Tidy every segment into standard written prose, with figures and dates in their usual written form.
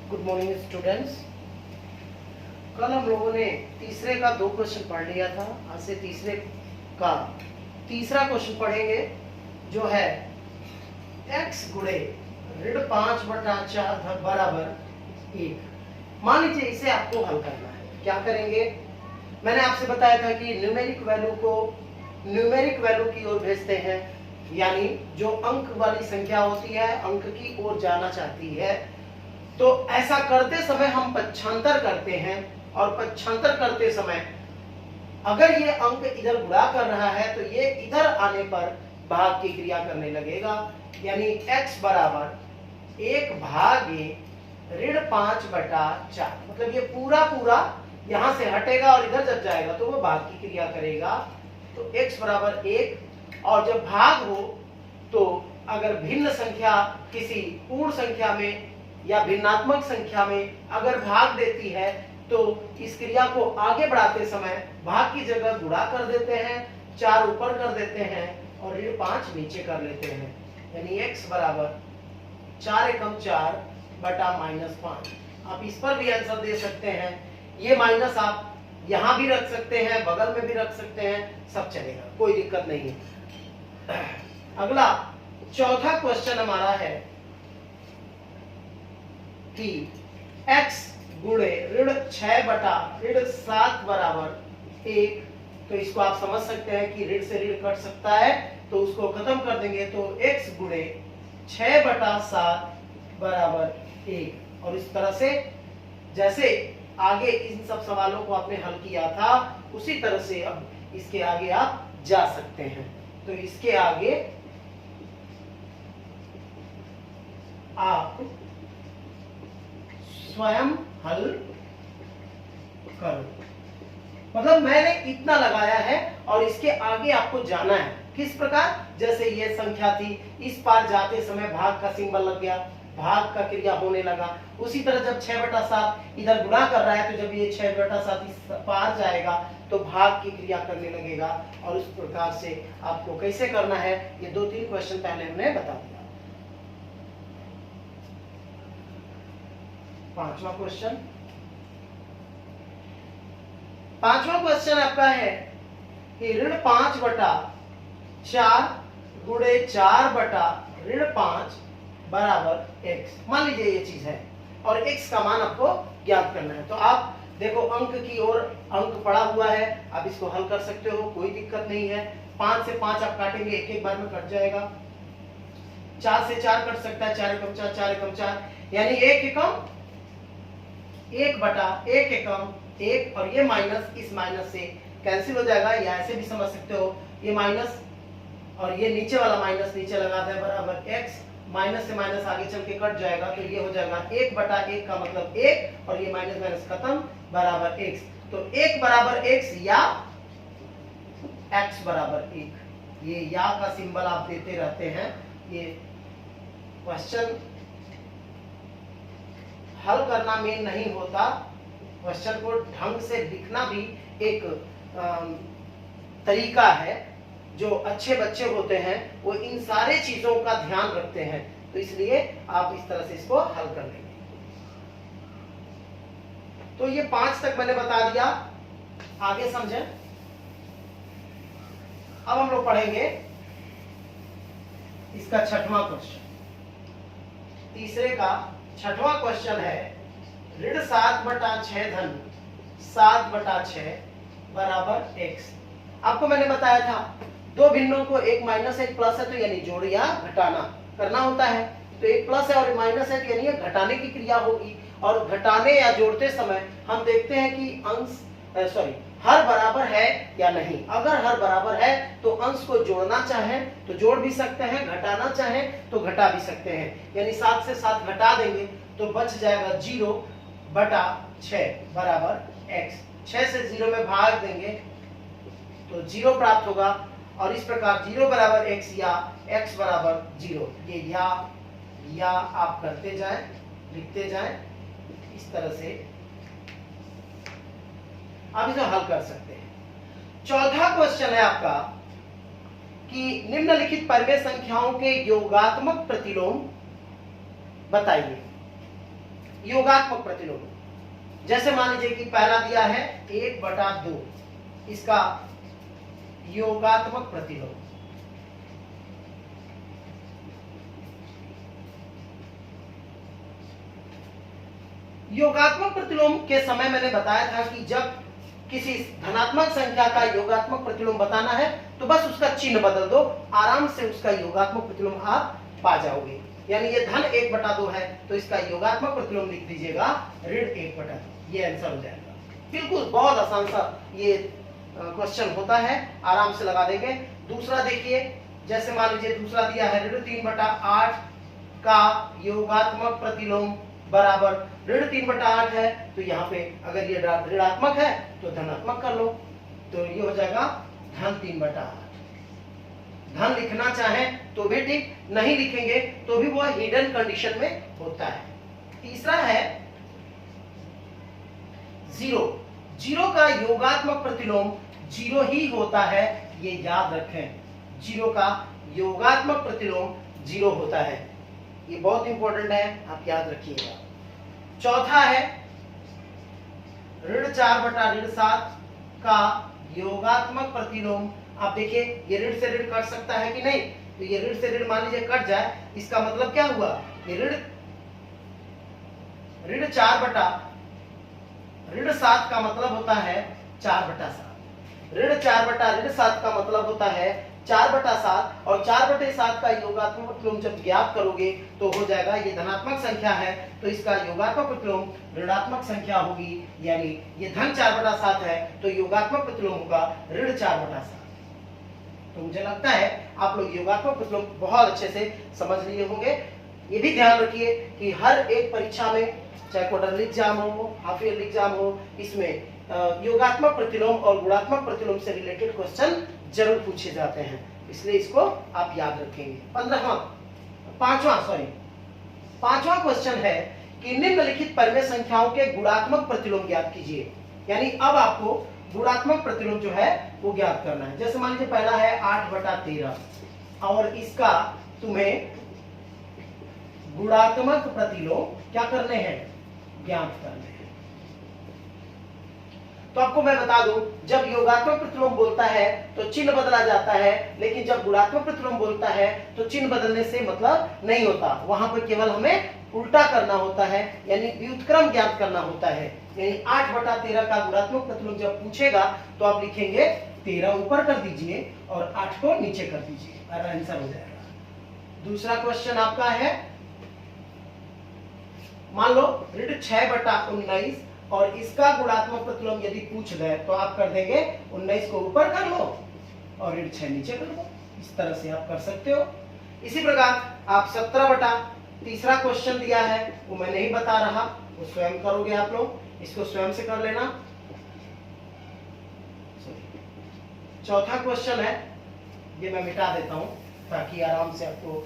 Good morning students. कल हम लोगों ने तीसरे का 2 क्वेश्चन पढ़ लिया था। आज से तीसरे का तीसरा क्वेश्चन पढ़ेंगे जो है x गुणे ऋण 5/4 बराबर 1। मान लीजिए इसे आपको हल करना है। क्या करेंगे? मैंने आपसे बताया था कि न्यूमेरिक वैल्यू को न्यूमेरिक वैल्यू की ओर भेजते हैं, यानी जो अंक वाली संख्या होती है अंक की ओर जाना चाहती है। तो ऐसा करते समय हम पक्षांतर करते हैं और पक्षांतर करते समय अगर ये अंक इधर गुणा कर रहा है तो ये इधर आने पर भाग की क्रिया करने लगेगा, यानी x बराबर 1 भागे ऋण 5/4। मतलब ये पूरा यहां से हटेगा और इधर जब जाएगा तो वो भाग की क्रिया करेगा। तो x बराबर 1, और जब भाग हो तो अगर भिन्न संख्या किसी पूर्ण संख्या में या भिन्नात्मक संख्या में अगर भाग देती है तो इस क्रिया को आगे बढ़ाते समय भाग की जगह गुणा कर देते हैं, 4 ऊपर कर देते हैं और ऋण 5 नीचे कर लेते हैं, यानी x बराबर 4 एकम 4 बटा -5। आप इस पर भी आंसर दे सकते हैं। ये माइनस आप यहां भी रख सकते हैं, बगल में भी रख सकते हैं, सब चलेगा, कोई दिक्कत नहीं है। अगला चौथा क्वेश्चन हमारा है कि x गुणे ऋण 6/7 बराबर 1। तो इसको आप समझ सकते हैं कि ऋण से ऋण कट सकता है, तो उसको खत्म कर देंगे। तो x गुणे 6/7 बराबर 1। और इस तरह से जैसे आगे इन सब सवालों को आपने हल किया था उसी तरह से अब इसके आगे आप जा सकते हैं। तो इसके आगे आप स्वयं हल करो। मतलब मैंने इतना लगाया है और इसके आगे आपको जाना है। किस प्रकार? जैसे ये संख्या थी, इस पार जाते समय भाग का सिंबल लग गया, भाग का क्रिया होने लगा। उसी तरह जब 6/7 इधर गुणा कर रहा है तो जब ये 6/7 इस पार जाएगा तो भाग की क्रिया करने लगेगा। और उस प्रकार से आपको कैसे करना है ये 2-3 क्वेश्चन पहले हमने बता दिया। पांचवा क्वेश्चन आपका है कि ऋण 5/4 गुणे 4/5 बराबर x। मान लीजिए ये चीज है और x का मान आपको ज्ञात करना है। तो आप देखो अंक की ओर अंक पड़ा हुआ है, आप इसको हल कर सकते हो, कोई दिक्कत नहीं है। 5 से 5 आप काटेंगे, एक बार में कट जाएगा। 4 से 4 कट सकता है, 4 एकम 4, 4 एकम 4, यानी 1 एकम 1/1 एकम 1। और ये माइनस इस माइनस से कैंसिल हो जाएगा, या ऐसे भी समझ सकते हो, ये माइनस और ये नीचे वाला माइनस नीचे लगाता है बराबर x। माइनस से माइनस आगे चल के कट जाएगा तो ये हो जाएगा 1/1 का मतलब 1, और ये माइनस माइनस खत्म बराबर x। तो 1 बराबर x या x बराबर 1, ये या का सिंबल आप देते रहते हैं। ये क्वेश्चन हल करना मेन नहीं होता, क्वेश्चन को ढंग से लिखना भी एक तरीका है। जो अच्छे बच्चे होते हैं वो इन सारे चीजों का ध्यान रखते हैं, तो इसलिए आप इस तरह से इसको हल कर लेंगे। तो ये 5 तक मैंने बता दिया, आगे समझें। अब हम लोग पढ़ेंगे इसका 6वां क्वेश्चन। तीसरे का 6वां क्वेश्चन है ऋण 7/6 धन 7/6 बराबर x। आपको मैंने बताया था दो भिन्नों को एक माइनस एक प्लस है तो यानी जोड़ या घटाना करना होता है। तो एक प्लस है और माइनस है तो यानी घटाने की क्रिया होगी। और घटाने या जोड़ते समय हम देखते हैं कि अंश हर बराबर है या नहीं। अगर हर बराबर है तो अंश को जोड़ना चाहें तो जोड़ भी सकते हैं, घटाना चाहें तो घटा भी सकते हैं। यानी 7 से 7 घटा देंगे तो बच जाएगा 0/6 बराबर x। 6 से 0 में भाग देंगे तो 0 प्राप्त होगा। और इस प्रकार 0 बराबर x या x बराबर 0, ये या आप करते जाएं, लिखते जाएं, इस तरह से आप इसे हल कर सकते हैं। चौथा क्वेश्चन है आपका कि निम्नलिखित परिमेय संख्याओं के योगात्मक प्रतिलोम बताइए। योगात्मक प्रतिलोम। जैसे मान लीजिए कि पहला दिया है 1/2, इसका योगात्मक प्रतिलोम। योगात्मक प्रतिलोम के समय मैंने बताया था कि जब किसी धनात्मक संख्या का योगात्मक प्रतिलोम बताना है तो बस उसका चिन्ह बदल दो, आराम से उसका योगात्मक प्रतिलोम आप पा जाओगे। यानी ये धन 1/2 है तो इसका योगात्मक प्रतिलोम लिख दीजिएगा ऋण 1/2। ये आंसर हो जाएगा। बिल्कुल बहुत आसान सा ये क्वेश्चन होता है, आराम से लगा देंगे। दूसरा देखिए, जैसे मान लीजिए दूसरा दिया है ऋण 3/8 का योगात्मक प्रतिलोम बराबर ऋण 3/8 है, तो यहाँ पे अगर ये ऋणात्मक है तो धनात्मक कर लो, तो ये हो जाएगा धन 3/8। धन लिखना चाहें तो भी ठीक, नहीं लिखेंगे तो भी वो हिडन कंडीशन में होता है। तीसरा है 0। 0 का योगात्मक प्रतिलोम 0 ही होता है, ये याद रखें। 0 का योगात्मक प्रतिलोम 0 होता है, ये बहुत इंपॉर्टेंट है, आप याद रखिएगा। चौथा है ऋण 4/7 का योगात्मक प्रतिलोम। आप देखिए ये ऋण से ऋण कट सकता है कि नहीं, तो ये ऋण से ऋण मान लीजिए कट जाए, इसका मतलब क्या हुआ, ये ऋण 4/7 का मतलब होता है 4/7। ऋण 4/7 का मतलब होता है 4/7, और 4/7 का योगात्मक प्रतिलोम जब ज्ञात करोगे तो हो जाएगा, ये धनात्मक संख्या है तो इसका योगात्मक प्रतिलोम ऋणात्मक संख्या होगी, यानी ये धन 4/7 है तो योगात्मक प्रतिलोम होगा ऋण 4/7। तो मुझे लगता है आप लोग योगात्मक प्रतिलोम बहुत अच्छे से समझ लिए होंगे। ये भी ध्यान रखिए कि हर एक परीक्षा में, चाहे क्वार्टरली एग्जाम हो, हाफ ईयरली एग्जाम हो, इसमें योगात्मक प्रतिलोम और गुणात्मक प्रतिलोम से रिलेटेड क्वेश्चन जरूर पूछे जाते हैं, इसलिए इसको आप याद रखेंगे। पांचवा क्वेश्चन है कि निम्नलिखित परिमेय संख्याओं के गुणात्मक प्रतिलोम ज्ञात कीजिए। यानी अब आपको गुणात्मक प्रतिलोम जो है वो ज्ञात करना है। जैसे मान लीजिए पहला है 8/13 और इसका तुम्हें गुणात्मक प्रतिलोम क्या करने हैं, ज्ञात करने हैं। तो आपको मैं बता दूं, जब योगात्मक प्रतिलोम बोलता है तो चिन्ह बदला जाता है, लेकिन जब गुणात्मक प्रतिलोम बोलता है तो चिन्ह बदलने से मतलब नहीं होता, वहां पर केवल हमें उल्टा करना होता है, यानी व्युत्क्रम ज्ञात करना होता है। यानी 8/13 का गुणात्मक प्रतिलोम जब पूछेगा तो आप लिखेंगे 13 ऊपर कर दीजिए और 8 को नीचे कर दीजिए, और आंसर हो जाएगा। दूसरा क्वेश्चन आपका है, मान लो ऋण 6/19 और इसका गुणात्मक प्रतिलोम यदि पूछ गए तो आप कर देंगे 19 को ऊपर कर लो और ऋण 6 नीचे कर लो। इस तरह से आप कर सकते हो। इसी प्रकार आप 17/तीसरा क्वेश्चन दिया है, वो मैं नहीं बता रहा, वो स्वयं करोगे आप लोग, इसको स्वयं से कर लेना। चौथा क्वेश्चन है, ये मैं मिटा देता हूं ताकि आराम से आपको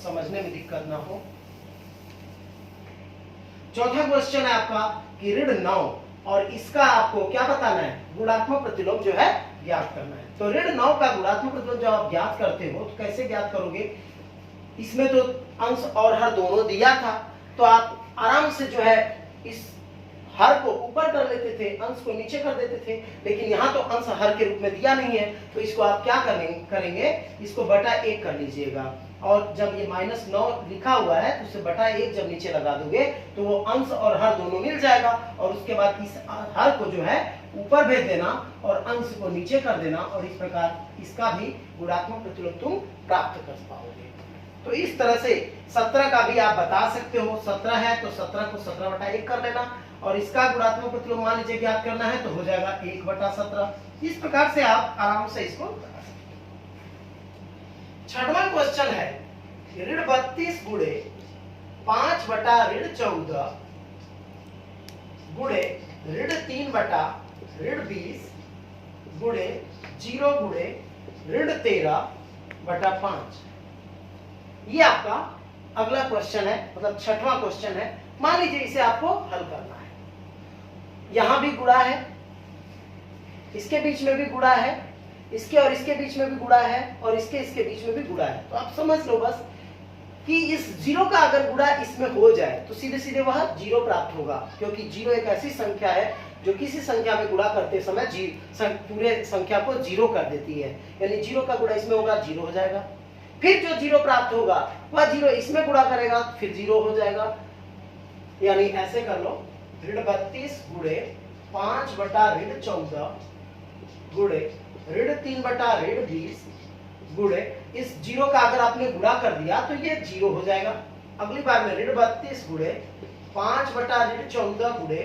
समझने में दिक्कत ना हो। चौथा क्वेश्चन है आपका कि ऋण 9 और इसका आपको क्या बताना है, गुणात्मक प्रतिलोम जो है ज्ञात करना है। तो ऋण 9 का गुणात्मक प्रतिलोम जब आप ज्ञात करते हो तो कैसे ज्ञात करोगे, इसमें तो अंश और हर दोनों दिया था, तो आप आराम से जो है इस हर को ऊपर कर लेते थे, अंश को नीचे कर देते थे, लेकिन यहाँ तो अंश हर के रूप में दिया नहीं है, तो इसको आप क्या करेंगे, इसको बटा 1 कर लीजिएगा, और जब ये -9 लिखा हुआ है तो उसे बटा 1 जब नीचे लगा दोगे तो वो अंश और हर दोनों मिल जाएगा, और उसके बाद इस हर को जो है ऊपर भेज देना और अंश को नीचे कर देना, और इस प्रकार इसका भी गुणात्मक प्रतिलोम तुम प्राप्त कर पाओगे। तो इस तरह से 17 का भी आप बता सकते हो, 17 है तो 17 को 17/1 कर लेना, और इसका गुणात्मक प्रतिलोम मान लीजिए ज्ञात करना है तो हो जाएगा 1/17। इस प्रकार से आप आराम से इसको बता सकते हो। छठवां क्वेश्चन है ऋण 32 गुणे 5/14 गुणे ऋण 3/20 गुणे 0 गुणे ऋण 13/5। ये आपका अगला क्वेश्चन है, मतलब छठवां क्वेश्चन है। मान लीजिए इसे आपको हल करना है, यहां भी गुणा है, इसके बीच में भी गुणा है, इसके और इसके बीच में भी गुणा है, और इसके बीच में भी गुणा है, तो आप समझ लो बस कि इस जीरो का अगर गुणा इसमें हो जाए तो सीधे सीधे वह जीरो प्राप्त होगा, क्योंकि जीरो एक ऐसी संख्या है जो किसी संख्या में गुणा करते समय पूरे संख्या को जीरो कर देती है, यानी जीरो का गुणा इसमें होगा, जीरो हो जाएगा। फिर जो जीरो प्राप्त होगा वह जीरो इसमें गुणा करेगा, फिर जीरो हो जाएगा। यानी ऐसे कर लो, ऋण 32 गुणे 5 बटा ऋण 14 गुणे ऋण 3 बटा ऋण 20 गुणे इस जीरो का अगर आपने गुणा कर दिया तो ये जीरो हो जाएगा। अगली बार में ऋण 32 गुणे 5 बटा ऋण 14 गुणे,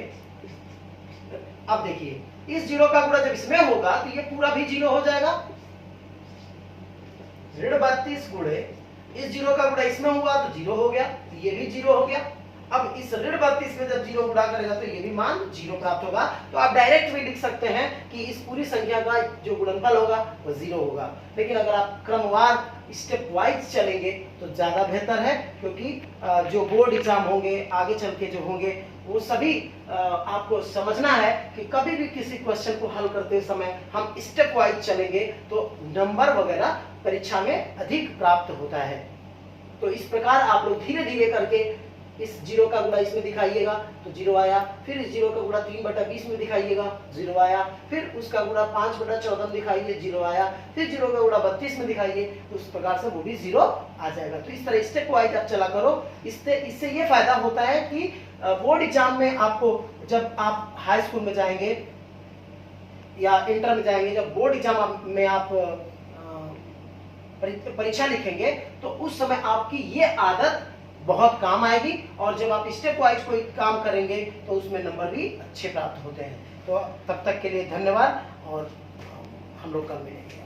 अब देखिए इस जीरो का गुणा जब इसमें होगा तो ये पूरा भी जीरो हो जाएगा। ऋण 32 गुणे इस जीरो का गुणा इसमें हुआ तो जीरो हो गया, तो ये भी जीरो हो गया। अब इस ऋण 32 में जब जीरो गुणा करेगा तो ये भी मान जीरो प्राप्त होगा। तो आप डायरेक्ट भी लिख सकते हैं कि इस पूरी संख्या का जो गुणनफल होगा वो जीरो होगा। लेकिन अगर आप क्रमवार स्टेप वाइज चलेंगे तो ज्यादा बेहतर है, क्योंकि जो बोर्ड एग्जाम होंगे आगे चल के जो होंगे वो सभी आपको समझना है कि कभी भी किसी क्वेश्चन को हल करते समय हम स्टेप वाइज चलेंगे तो नंबर वगैरह परीक्षा में अधिक प्राप्त होता है। तो इस प्रकार आप लोग धीरे धीरे करके इस जीरो का गुणा इसमें दिखाइएगा तो जीरो आया, फिर इस जीरो का गुणा 3 बटा 20 में दिखाइएगा, जीरो आया, फिर उसका गुणा 5 बटा 14 में दिखाइए, जीरो आया, फिर जीरो का गुणा 32 में दिखाइए, तो उस प्रकार से वो भी जीरो आ जाएगा। तो इस तरह स्टेप वाइज आप चला करो। इससे ये फायदा होता है कि बोर्ड एग्जाम में आपको, जब आप हाई स्कूल में जाएंगे या इंटर में जाएंगे, जब बोर्ड एग्जाम में आप परीक्षा लिखेंगे तो उस समय आपकी ये आदत बहुत काम आएगी, और जब आप स्टेप वाइज कोई काम करेंगे तो उसमें नंबर भी अच्छे प्राप्त होते हैं। तो तब तक के लिए धन्यवाद, और हम लोग कल मिलेंगे।